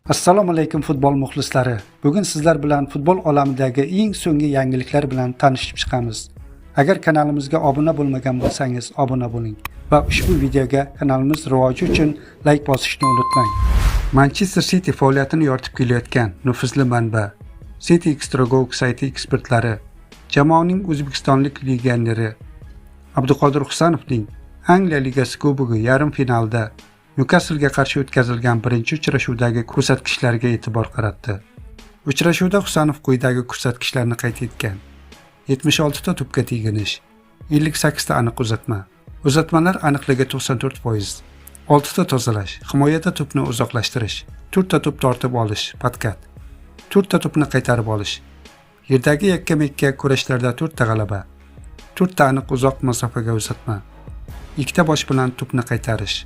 Assalomu alaykum futbol muxlislari. Bugun sizlar bilan futbol olamidagi eng so'nggi yangiliklar bilan tanishib chiqamiz. Agar kanalimizga obuna bo'lmagan bo'lsangiz, obuna bo'ling va ushbu videoga kanalimiz rivoji uchun like bosishni unutmang. Manchester City faoliyatini yoritib kelayotgan nufuzli manba City Extrago sayti ekspertlari jamoaning o'zbekistonlik legioneri Abduqodir Husanovning Angliya Ligasi Kubogi yarim finalda Newcastle'ga qarshi o'tkazilgan birinchi uchrashuvdagi ko'rsatkichlariga e'tibor qaratdi. Uchrashuvda Husanov quyidagi ko'rsatkichlarni qayd etgan: 76 ta to'pga teginish, 58 ta aniq uzatma, uzatmalar aniqligi 94%, 6 ta tozalash, himoyada to'pni uzoqlashtirish, 4 ta to'p tortib olish, patkat, 4 ta to'pni qaytarib olish, yerdagi yakka-mekka kurashlarda 4 ta g'alaba, 4 ta aniq uzoq masofaga uzatma, 2 ta bosh bilan to'pni qaytarish,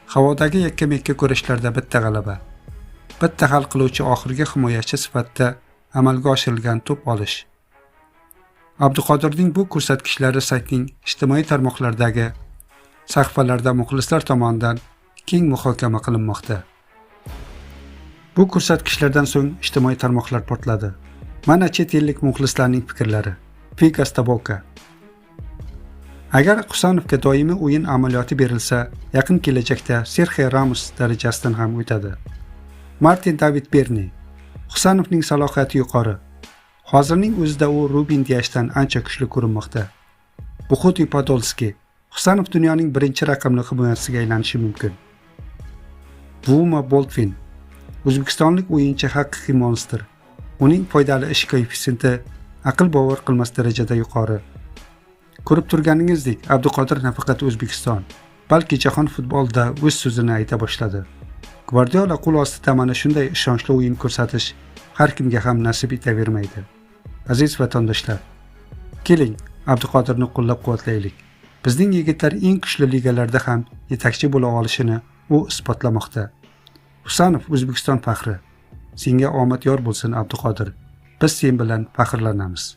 havodagi yakka-mekka kurashlarda 1 ta g'alaba, 1 ta hal qiluvchi oxirgi himoyachi sifatida amalga oshirilgan to'p olish. Abduqodirning bu ko'rsatkichlari saytning ijtimoiy tarmoqlardagi sahifalarda muxlislar tomonidan keng muhokama qilinmoqda. Bu ko'rsatkichlardan so'ng ijtimoiy tarmoqlar portladi. Mana chet ellik muxlislarning fikrlari. Fikas Taboka: Agar Husanovga doimiy o'yin amaliyoti berilsa, yaqin kelajakda Serxio Ramos darajasidan ham o'tadi. Martin David Berni: Husanovning salohiyati yuqori. Hozirning o'zida u Rubin Diashdan ancha kuchli ko'rinmoqda. Buxoti Podolski: Husanov dunyoning birinchi raqamli himoyachisiga aylanishi mumkin. Vuma Boldvin: O'zbekistonlik o'yinchi haqiqiy monster. Uning foydali ish koeffitsiyenti aql bovar qilmas darajada yuqori. Ko'rib turganingizdek, Abduqodir nafaqat O'zbekiston, balki jahon futbolida o'z so'zini ayta boshladi. Guardiola qo'l ostida mana shunday ishonchli o'yin ko'rsatish har kimga ham nasib etavermaydi. Aziz vatandoshlar, keling, Abduqodirni qo'llab-quvvatlaylik. Bizning yigitlar eng kuchli ligalarda ham yetakchi bo'la olishini u isbotlamoqda. Husanov O'zbekiston faxri. Senga omad yor bo'lsin, Abduqodir. Biz sen bilan faxrlanamiz.